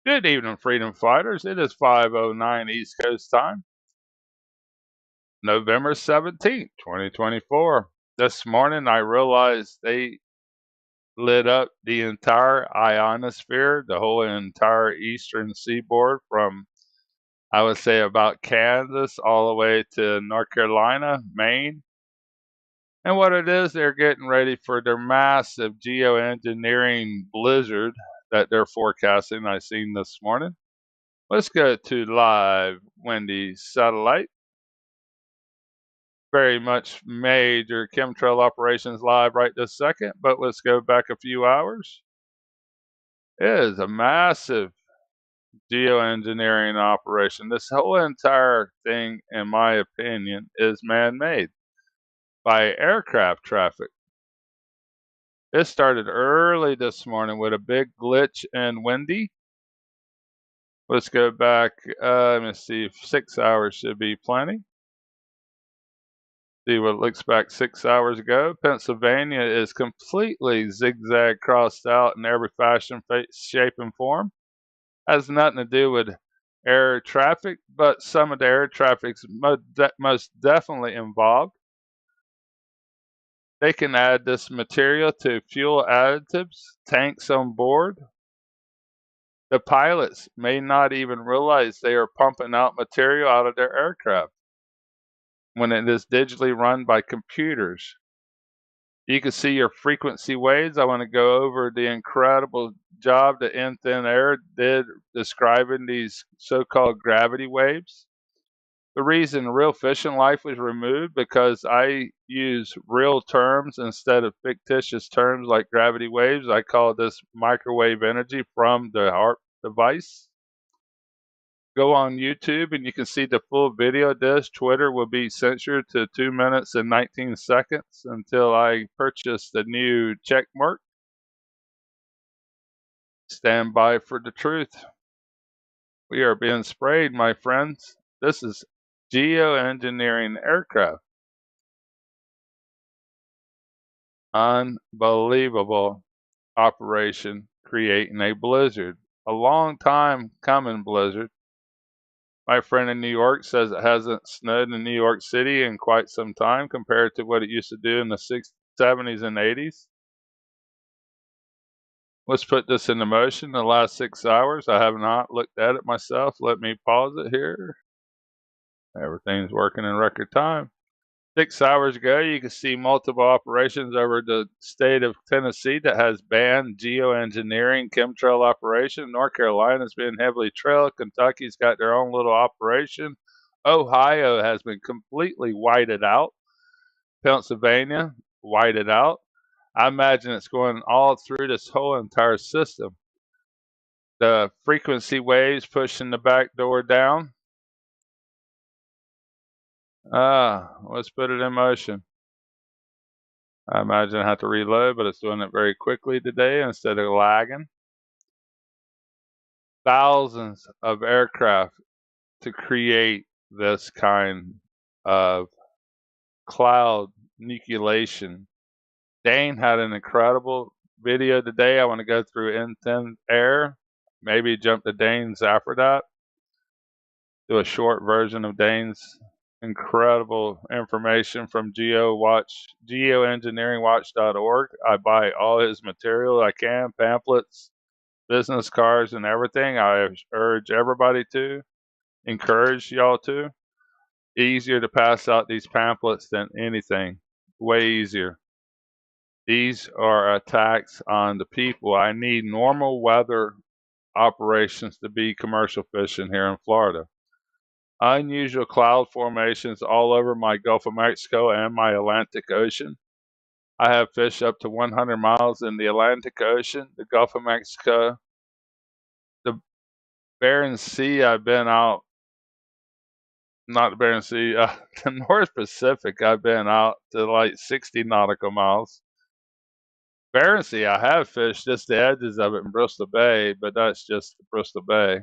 Good evening, freedom fighters. It is 5:09 East Coast time, November 17th, 2024. This morning I realized they lit up the entire ionosphere, the whole entire eastern seaboard from, I would say, about Kansas all the way to North Carolina, Maine. And what it is, they're getting ready for their massive geoengineering blizzard that they're forecasting. I seen this morning. Let's go to live Wendy satellite. Very much major chemtrail operations live right this second, but let's go back a few hours. It is a massive geoengineering operation. This whole entire thing, in my opinion, is man-made by aircraft traffic. It started early this morning with a big glitch in Wendy. Let's go back, let me see, 6 hours should be plenty. See what looks back 6 hours ago. Pennsylvania is completely zigzag crossed out in every fashion, shape, and form. Has nothing to do with air traffic, but some of the air traffic's most definitely involved. They can add this material to fuel additives, tanks on board. The pilots may not even realize they are pumping out material out of their aircraft when it is digitally run by computers. You can see your frequency waves. I want to go over the incredible job that In Thin Air did describing these so-called gravity waves. The reason real fishing life was removed because I use real terms instead of fictitious terms like gravity waves. I call this microwave energy from the HARP device. Go on YouTube and you can see the full video of this. Twitter will be censored to 2 minutes and 19 seconds until I purchase the new check mark. Stand by for the truth. We are being sprayed, my friends. This is geoengineering aircraft. Unbelievable operation creating a blizzard. A long time coming blizzard. My friend in New York says it hasn't snowed in New York City in quite some time compared to what it used to do in the 60s, 70s, and 80s. Let's put this into motion. In the last 6 hours, I have not looked at it myself. Let me pause it here. Everything's working in record time. 6 hours ago, you can see multiple operations over the state of Tennessee that has banned geoengineering chemtrail operation. North Carolina's been heavily trailed. Kentucky's got their own little operation. Ohio has been completely whited out. Pennsylvania, whited out. I imagine it's going all through this whole entire system. The frequency waves pushing the back door down. Let's put it in motion. I imagine I have to reload, but it's doing it very quickly today instead of lagging. Thousands of aircraft to create this kind of cloud nucleation. Dane had an incredible video today. I want to go through In Thin Air, maybe jump to Dane's after that. Do a short version of Dane's incredible information from Geoengineeringwatch.org. I buy all his material I can, pamphlets, business cards, and everything. I urge everybody to, encourage y'all to. Easier to pass out these pamphlets than anything. Way easier. These are attacks on the people. I need normal weather operations to be commercial fishing here in Florida. Unusual cloud formations all over my Gulf of Mexico and my Atlantic Ocean. I have fished up to 100 miles in the Atlantic Ocean, the Gulf of Mexico, the Bering Sea. I've been out, not the Bering Sea, the North Pacific. I've been out to like 60 nautical miles. Bering Sea, I have fished just the edges of it in Bristol Bay, but that's just Bristol Bay.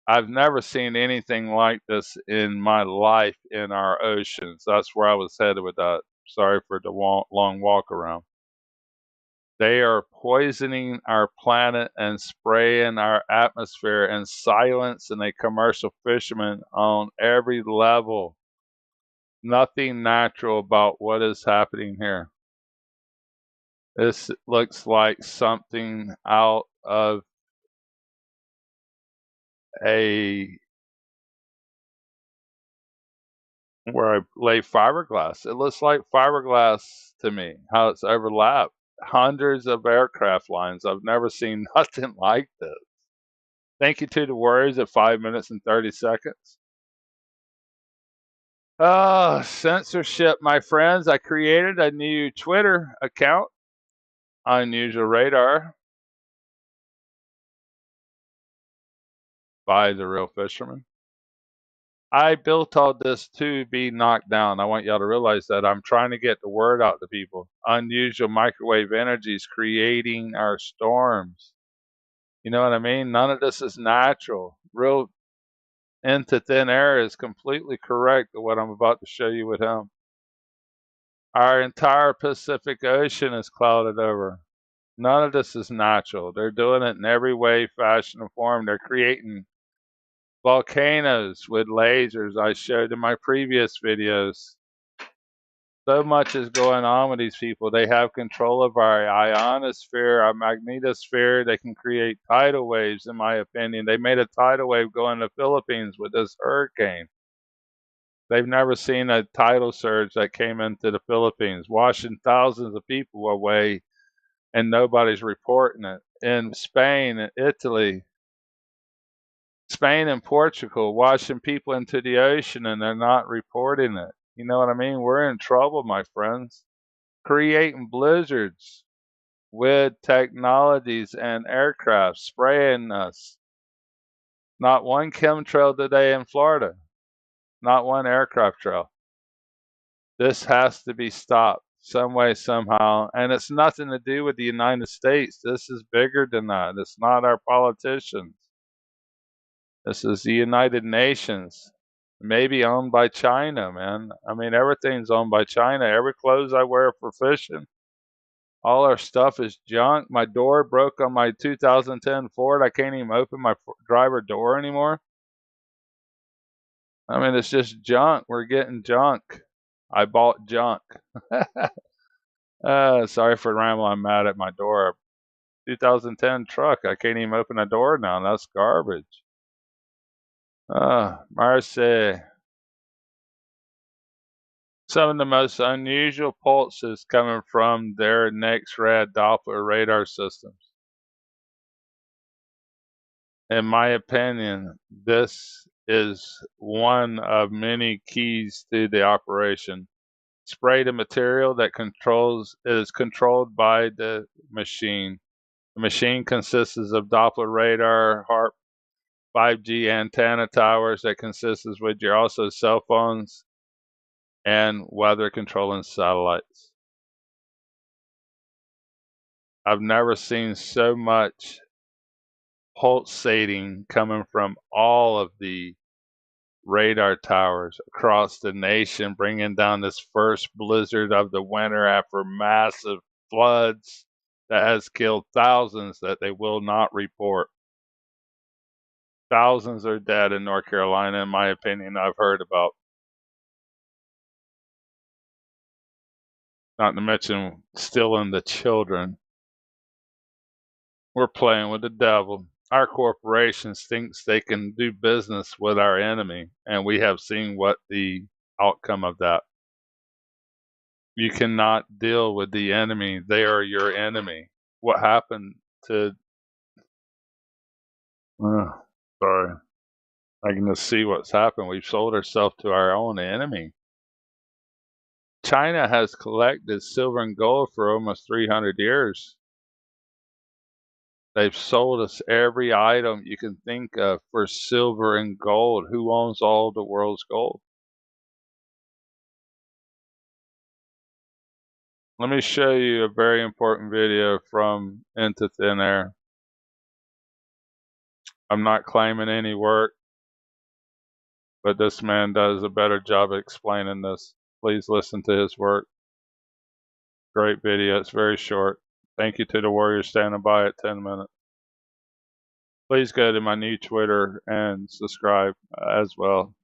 I've never seen anything like this in my life in our oceans. That's where I was headed with that. Sorry for the long walk around. They are poisoning our planet and spraying our atmosphere and silencing a commercial fisherman on every level. Nothing natural about what is happening here. This looks like something out of a where I lay fiberglass. It looks like fiberglass to me, how it's overlapped. Hundreds of aircraft lines. I've never seen nothing like this. Thank you to the Warriors at 5 minutes and 30 seconds. Oh, censorship, my friends. I created a new Twitter account, Unusual Radar, by the Real Fisherman. I built all this to be knocked down. I want y'all to realize that I'm trying to get the word out to people. Unusual microwave energy is creating our storms. You know what I mean? None of this is natural. Real into thin air is completely correct to what I'm about to show you with him. Our entire Pacific Ocean is clouded over. None of this is natural. They're doing it in every way, fashion, and form. They're creating volcanoes with lasers I showed in my previous videos. So much is going on with these people. They have control of our ionosphere, our magnetosphere. They can create tidal waves, in my opinion. They made a tidal wave go in the Philippines with this hurricane. They've never seen a tidal surge that came into the Philippines, washing thousands of people away, and nobody's reporting it. In Spain and Italy, Spain and Portugal, washing people into the ocean, and they're not reporting it. You know what I mean? We're in trouble, my friends. Creating blizzards with technologies and aircraft spraying us. Not one chemtrail today in Florida. Not one aircraft trail. This has to be stopped some way, somehow. And it's nothing to do with the United States. This is bigger than that. It's not our politicians. This is the United Nations. Maybe owned by China, man. I mean, everything's owned by China. Every clothes I wear for fishing, all our stuff is junk. My door broke on my 2010 Ford. I can't even open my driver door anymore. I mean, it's just junk. We're getting junk. I bought junk. Sorry for rambling. I'm mad at my door. 2010 truck. I can't even open the door now. That's garbage. Marcy. Some of the most unusual pulses coming from their next-rad Doppler radar systems. In my opinion, this is one of many keys to the operation. Spray the material that is controlled by the machine. The machine consists of Doppler radar, HARP, 5G antenna towers that consists with your also cell phones and weather controlling satellites. I've never seen so much pulsating coming from all of the radar towers across the nation, bringing down this first blizzard of the winter after massive floods that has killed thousands that they will not report. Thousands are dead in North Carolina, in my opinion, I've heard about. Not to mention stealing the children. We're playing with the devil. Our corporations thinks they can do business with our enemy, and we have seen what the outcome of that. You cannot deal with the enemy. They are your enemy. What happened to... sorry. I can just see what's happened. We've sold ourselves to our own enemy. China has collected silver and gold for almost 300 years. They've sold us every item you can think of for silver and gold. Who owns all the world's gold? Let me show you a very important video from Into Thin Air. I'm not claiming any work, but this man does a better job of explaining this. Please listen to his work. Great video. It's very short. Thank you to the warriors standing by at 10 minutes. Please go to my new Twitter and subscribe as well.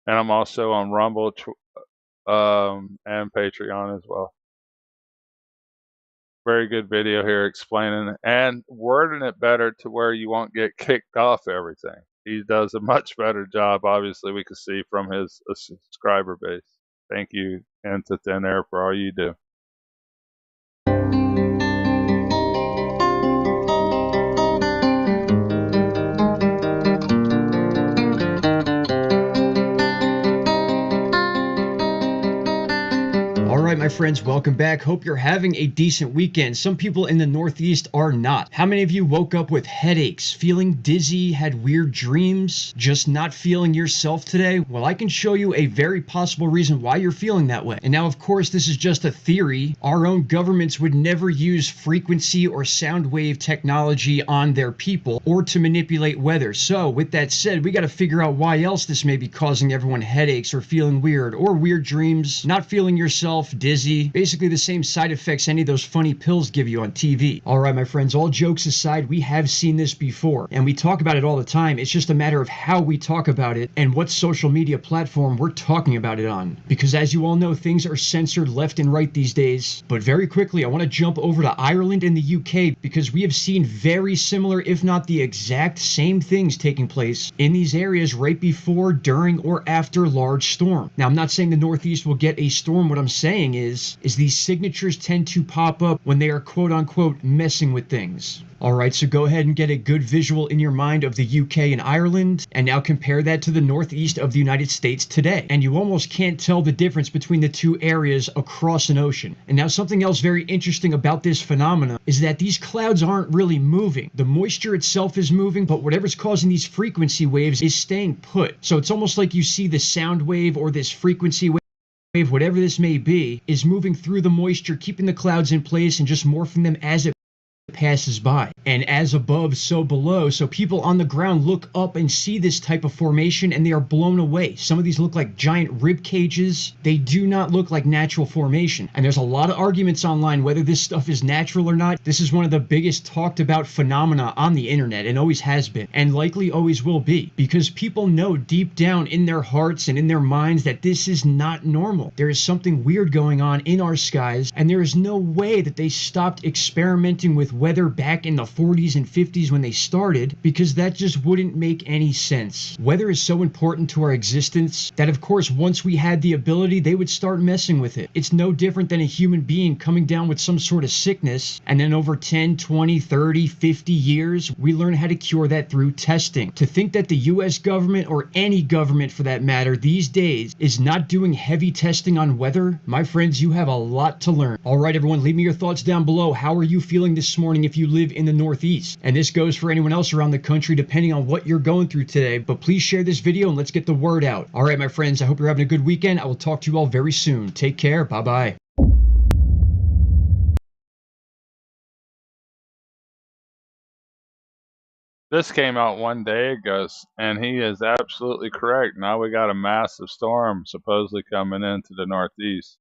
And I'm also on Rumble and Patreon as well. Very good video here explaining and wording it better to where you won't get kicked off everything. He does a much better job, obviously, we can see from his subscriber base. Thank you, Into Thin Air, for all you do. All right, my friends, welcome back. Hope you're having a decent weekend. Some people in the Northeast are not. How many of you woke up with headaches, feeling dizzy, had weird dreams, just not feeling yourself today? Well, I can show you a very possible reason why you're feeling that way. And now, of course, this is just a theory. Our own governments would never use frequency or sound wave technology on their people or to manipulate weather. So, with that said, we got to figure out why else this may be causing everyone headaches or feeling weird or weird dreams, not feeling yourself, dizzy, basically the same side effects any of those funny pills give you on TV. All right, my friends, all jokes aside, we have seen this before, and we talk about it all the time. It's just a matter of how we talk about it and what social media platform we're talking about it on. Because as you all know, things are censored left and right these days. But very quickly, I want to jump over to Ireland and the UK because we have seen very similar, if not the exact same things taking place in these areas right before, during, or after large storm. Now, I'm not saying the Northeast will get a storm. What I'm saying is these signatures tend to pop up when they are quote unquote messing with things. Alright, so go ahead and get a good visual in your mind of the UK and Ireland, and now compare that to the northeast of the United States today. And you almost can't tell the difference between the two areas across an ocean. And now something else very interesting about this phenomena is that these clouds aren't really moving. The moisture itself is moving, but whatever's causing these frequency waves is staying put. So it's almost like you see the sound wave or this frequency wave, whatever this may be, is moving through the moisture, keeping the clouds in place and just morphing them as it passes by. And as above, so below. So people on the ground look up and see this type of formation and they are blown away. Some of these look like giant rib cages. They do not look like natural formation. And there's a lot of arguments online whether this stuff is natural or not. This is one of the biggest talked about phenomena on the internet and always has been and likely always will be, because people know deep down in their hearts and in their minds that this is not normal. There is something weird going on in our skies, and there is no way that they stopped experimenting with weather back in the 40s and 50s when they started, because that just wouldn't make any sense. Weather is so important to our existence that of course once we had the ability they would start messing with it. It's no different than a human being coming down with some sort of sickness, and then over 10, 20, 30, 50 years we learn how to cure that through testing. To think that the US government, or any government for that matter these days, is not doing heavy testing on weather, my friends, you have a lot to learn. Alright everyone, leave me your thoughts down below. How are you feeling this morning if you live in the Northeast? And this goes for anyone else around the country depending on what you're going through today. But please share this video and let's get the word out. Alright my friends, I hope you're having a good weekend. I will talk to you all very soon. Take care. Bye bye. This came out one day ago, and he is absolutely correct. Now we got a massive storm supposedly coming into the Northeast.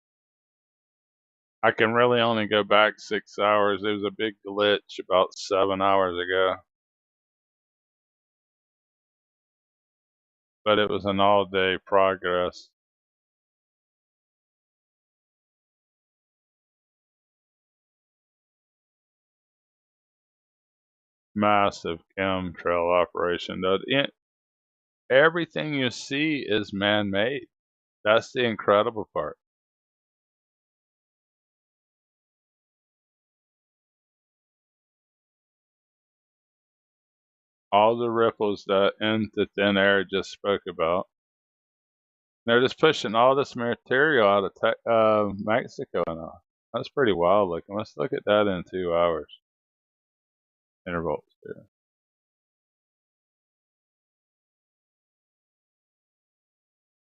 I can really only go back 6 hours. There was a big glitch about 7 hours ago. But it was an all-day progress. Massive chemtrail operation. Everything you see is man-made. That's the incredible part. All the ripples that Into Thin Air just spoke about. They're just pushing all this material out of Mexico now. That's pretty wild looking. Let's look at that in 2 hours. Intervals here.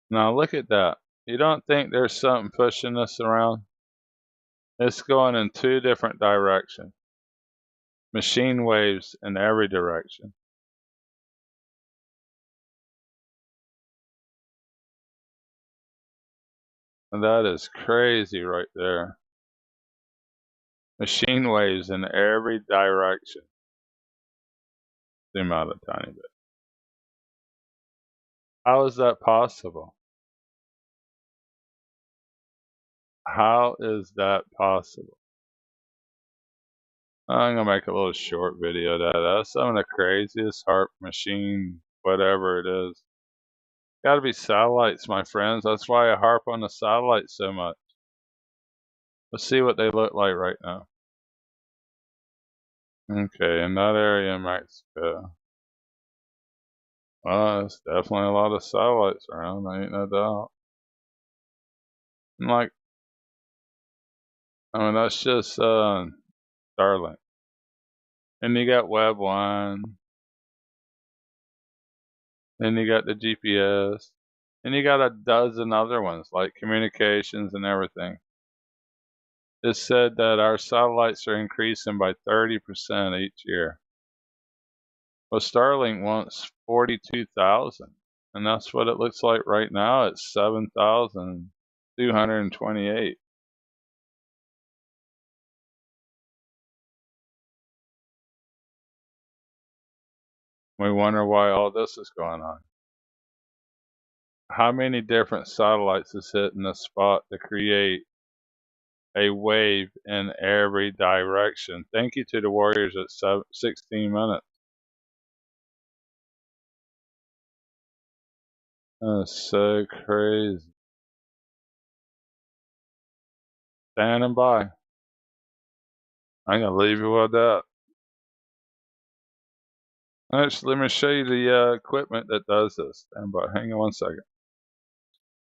Now look at that. You don't think there's something pushing this around? It's going in 2 different directions. Machine waves in every direction. And that is crazy right there. Machine waves in every direction. Zoom out a tiny bit. How is that possible? How is that possible? I'm gonna make a little short video of that. That's some of the craziest HARP machine, whatever it is. Gotta be satellites, my friends. That's why I harp on the satellites so much. Let's see what they look like right now. Okay, in that area in Mexico. Well, there's definitely a lot of satellites around, ain't no doubt. And like, I mean, that's just Starlink. And you got Web 1, and you got the GPS, and you got a dozen other ones like communications and everything. It's said that our satellites are increasing by 30% each year. Well, Starlink wants 42,000, and that's what it looks like right now. It's 7,228. We wonder why all this is going on. How many different satellites is hitting the spot to create a wave in every direction? Thank you to the Warriors at 16 minutes. That's so crazy. Standing by. I'm going to leave you with that. Actually, let me show you the equipment that does this. Stand by. Hang on one second.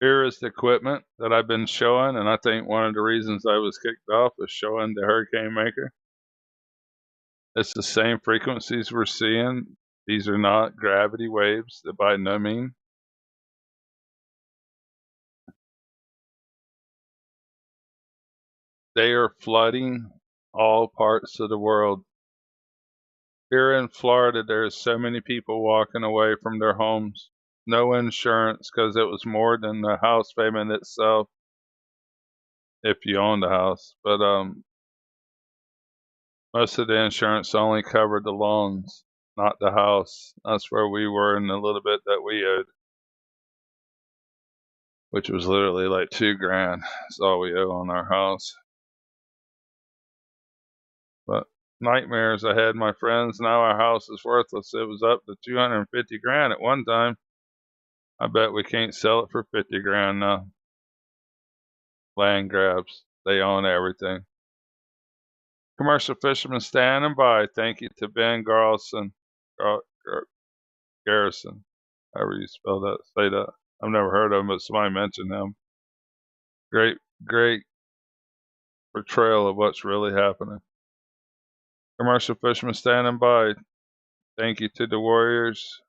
Here is the equipment that I've been showing, and I think one of the reasons I was kicked off is showing the Hurricane Maker. It's the same frequencies we're seeing. These are not gravity waves, by no means. They are flooding all parts of the world. Here in Florida, there's so many people walking away from their homes. No insurance because it was more than the house payment itself, if you own the house. But most of the insurance only covered the loans, not the house. That's where we were in the little bit that we owed, which was literally like $2,000. That's all we owe on our house. But nightmares I had, my friends. Now our house is worthless. It was up to $250,000 at one time. I bet we can't sell it for $50,000 now. Land grabs. They own everything. Commercial Fisherman standing by. Thank you to Ben Garrison. Garrison. However you spell that, say that. I've never heard of him, but somebody mentioned him. Great portrayal of what's really happening. Commercial Fisherman standing by. Thank you to the Warriors.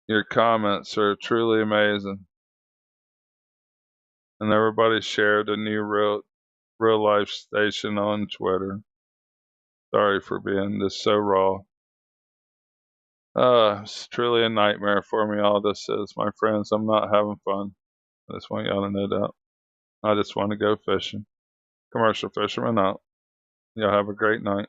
Your comments are truly amazing. And everybody shared the new real life station on Twitter. Sorry for being this so raw. It's truly a nightmare for me, all this is. My friends, I'm not having fun. I just want y'all to know that. I just want to go fishing. Commercial Fisherman out. Y'all have a great night.